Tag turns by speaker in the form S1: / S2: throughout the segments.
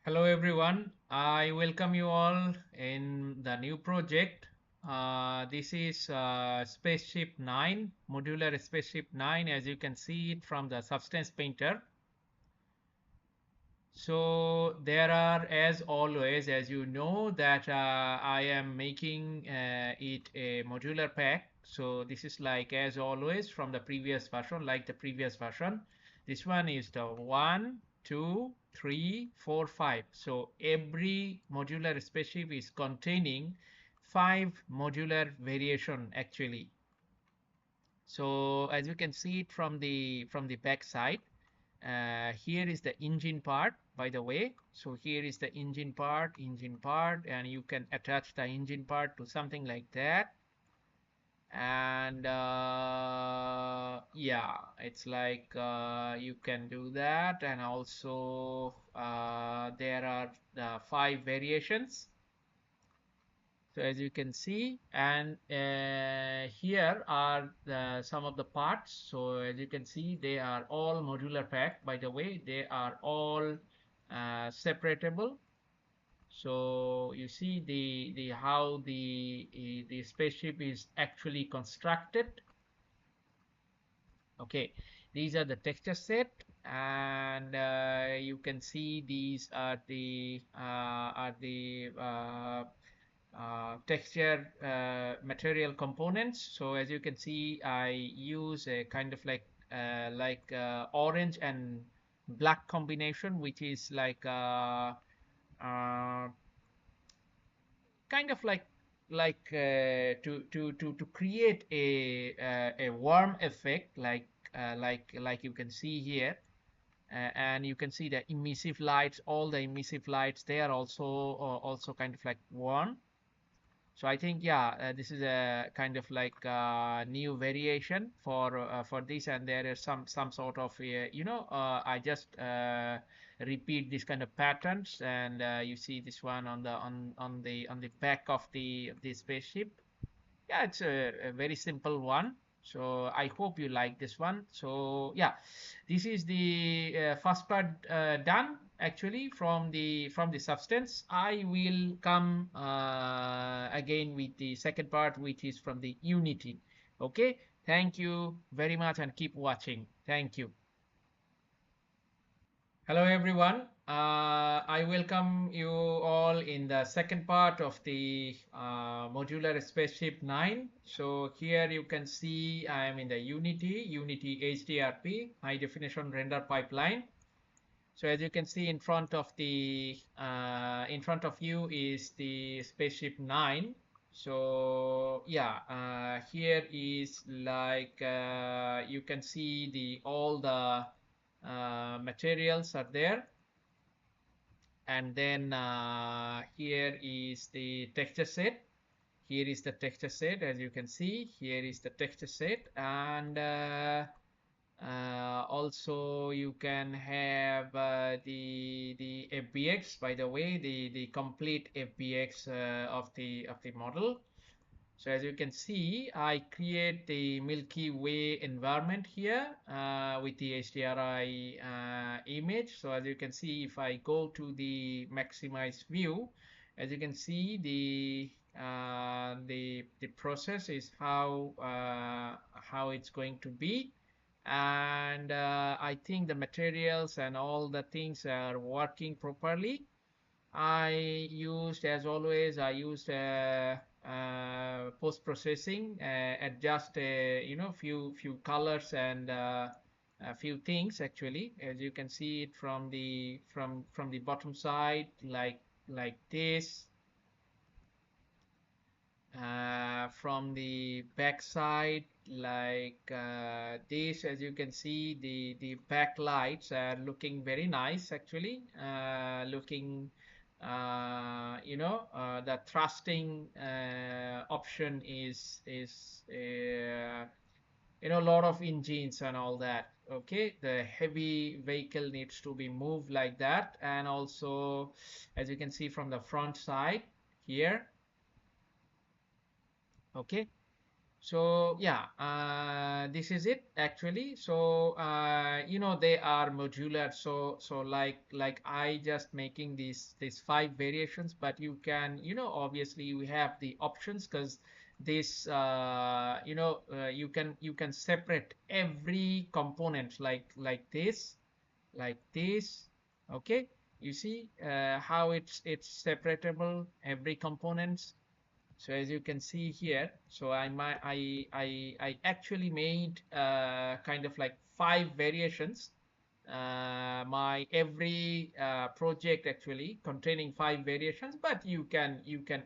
S1: Hello everyone, I welcome you all in the new project. This is Spaceship 9, Modular Spaceship 9, as you can see it from the Substance Painter. So there are, as always, as you know, that I am making it a modular pack. So this is like as always from the previous version, like the previous version. This one is the 1, 2, 3, 4, 5. So every modular spaceship is containing 5 modular variation actually. So as you can see it from the back side, here is the engine part, by the way. So here is the engine part, and you can attach the engine part to something like that. And yeah, it's like you can do that. And also there are 5 variations. So as you can see, and here are some of the parts. So as you can see, they are all modular pack. By the way, they are all separatable. So you see the how the spaceship is actually constructed. Okay, these are the texture set, and you can see these are the texture material components. So as you can see, I use a kind of like orange and black combination, which is like uh, kind of to create a warm effect, like you can see here. And you can see the emissive lights, all the emissive lights, they are also kind of like warm. So I think, yeah, this is a kind of like new variation for this, and there is some sort of I just repeat this kind of patterns, and you see this one on the back of the spaceship. Yeah, it's a very simple one. So I hope you like this one. So yeah, this is the first part done actually from the substance. I will come again with the second part, which is from the unity. Okay, thank you very much and keep watching. Thank you. Hello everyone. I welcome you all in the second part of the Modular Spaceship 9. So here you can see I am in the Unity HDRP, high definition render pipeline. So as you can see in front of you is the Spaceship 9. So yeah, here is like you can see all the materials are there. And then here is the texture set. Here is the texture set. As you can see, here is the texture set. And also you can have the FBX, by the way, the complete FBX of the model. So as you can see, I create the Milky Way environment here with the HDRI image. So as you can see, if I go to the maximize view, as you can see, the process is how it's going to be. And I think the materials and all the things are working properly. I used, as always, I used post processing, adjust few colors and a few things actually. As you can see it from the bottom side, like this. From the back side, like this. As you can see, the backlights are looking very nice actually. Looking the thrusting option is a lot of engines and all that. Okay, the heavy vehicle needs to be moved like that. And also, as you can see from the front side here. Okay, So yeah, this is it actually. So they are modular. So like I just making these five variations, but you can obviously we have the options because this you can separate every component like this. Okay, you see how it's separatable every components. So as you can see here, so I actually made kind of like five variations. My every project actually containing five variations, but you can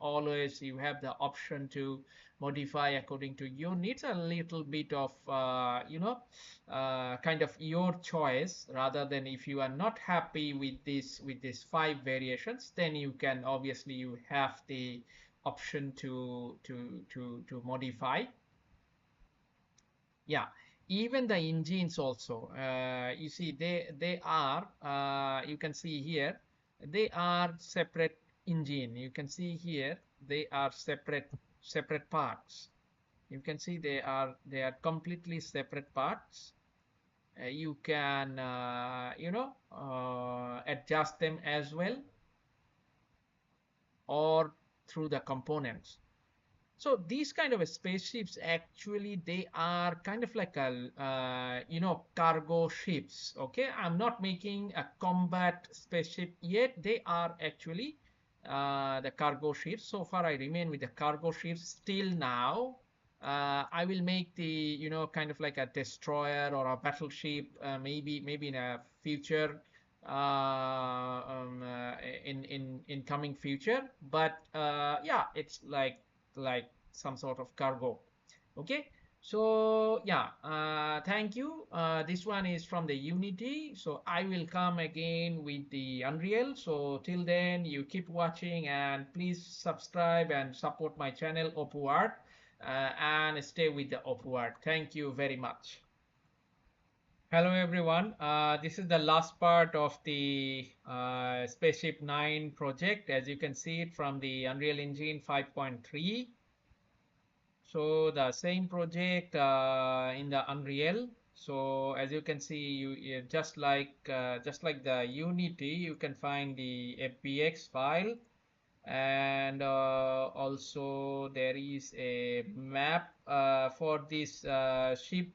S1: always you have the option to modify according to your needs. A little bit of kind of your choice, rather than if you are not happy with these five variations, then you can obviously you have the option to modify. Yeah, even the engines also, you see they are you can see here they are separate engine. You can see here they are separate parts. You can see they are completely separate parts. You can adjust them as well, or through the components. So these kind of spaceships actually they are kind of like a cargo ships. Okay, I'm not making a combat spaceship yet. They are actually the cargo ships. So far I remain with the cargo ships still now. I will make the kind of like a destroyer or a battleship, maybe in a future, in coming future. But yeah, it's like some sort of cargo. Okay, so yeah, thank you. This one is from the Unity, so I will come again with the Unreal. So till then you keep watching, and please subscribe and support my channel Oppo Art, and stay with the Oppo Art. Thank you very much. Hello everyone. This is the last part of the Spaceship Nine project. As you can see it from the Unreal Engine 5.3. So the same project in the Unreal. So as you can see, just like the Unity, you can find the FBX file, and also there is a map for this ship,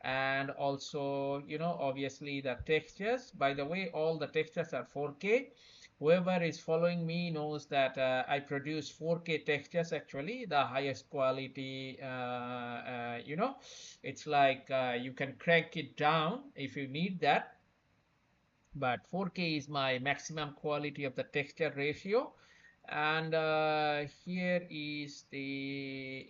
S1: and also obviously the textures. By the way, all the textures are 4K. Whoever is following me knows that I produce 4K textures, actually the highest quality. It's like you can crank it down if you need that, but 4K is my maximum quality of the texture ratio. And here is the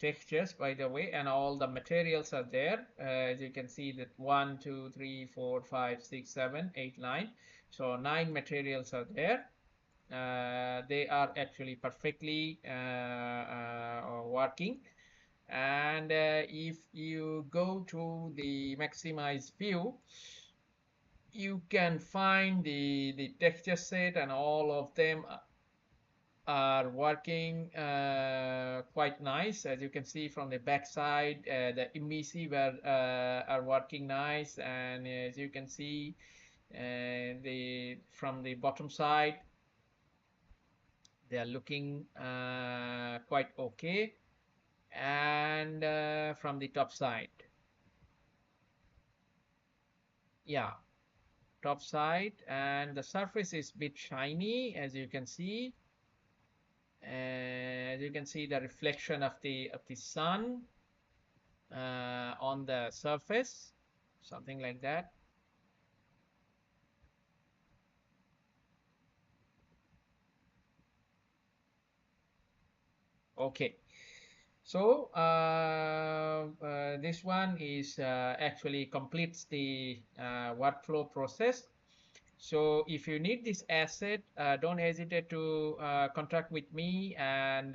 S1: textures, by the way, and all the materials are there. As you can see that 1 2 3 4 5 6 7 8 9, so 9 materials are there. They are actually perfectly working. And if you go to the maximize view, you can find the texture set, and all of them are working quite nice. As you can see from the back side, the emissive are working nice, and as you can see the from the bottom side, they are looking quite okay. And from the top side, yeah, top side, and the surface is a bit shiny, as you can see. As you can see the reflection of the sun on the surface, something like that. Okay, so this one is actually completes the workflow process. So if you need this asset, don't hesitate to contact with me, and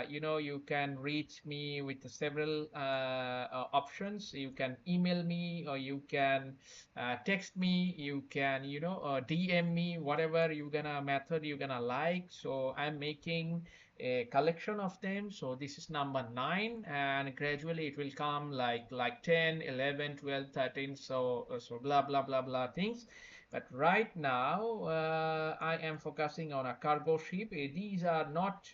S1: you can reach me with several options. You can email me, or you can text me. You can DM me, whatever you gonna method you gonna like. So I'm making a collection of them. So this is number 9, and gradually it will come like 10, 11, 12, 13, so blah blah blah blah things. But right now I am focusing on a cargo ship. These are not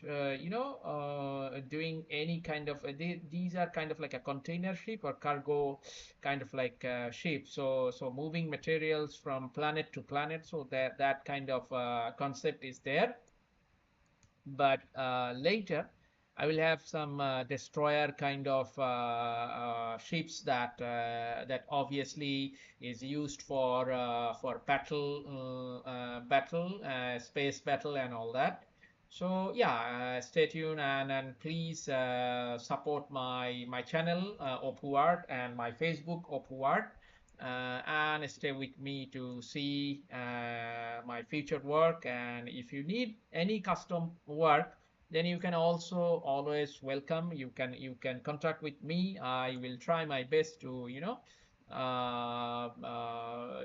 S1: doing any kind of these are kind of like a container ship or cargo kind of like ship, so moving materials from planet to planet, so that kind of concept is there. But later I will have some destroyer kind of ships that obviously is used for battle, space battle and all that. So yeah, stay tuned, and please support my channel Opuart, and my Facebook Opuart, and stay with me to see my future work. And if you need any custom work, then you can also always welcome. You can contact with me. I will try my best to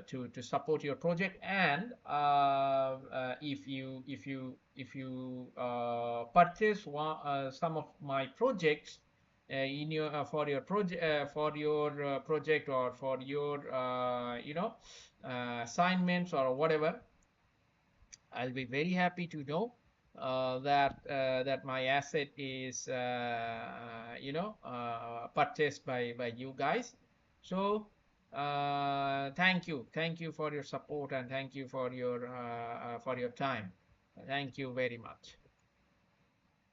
S1: to support your project. And if you purchase some of my projects in your for your project, or for your assignments or whatever, I'll be very happy to know that my asset is purchased by you guys. So thank you for your support, and thank you for your time. Thank you very much.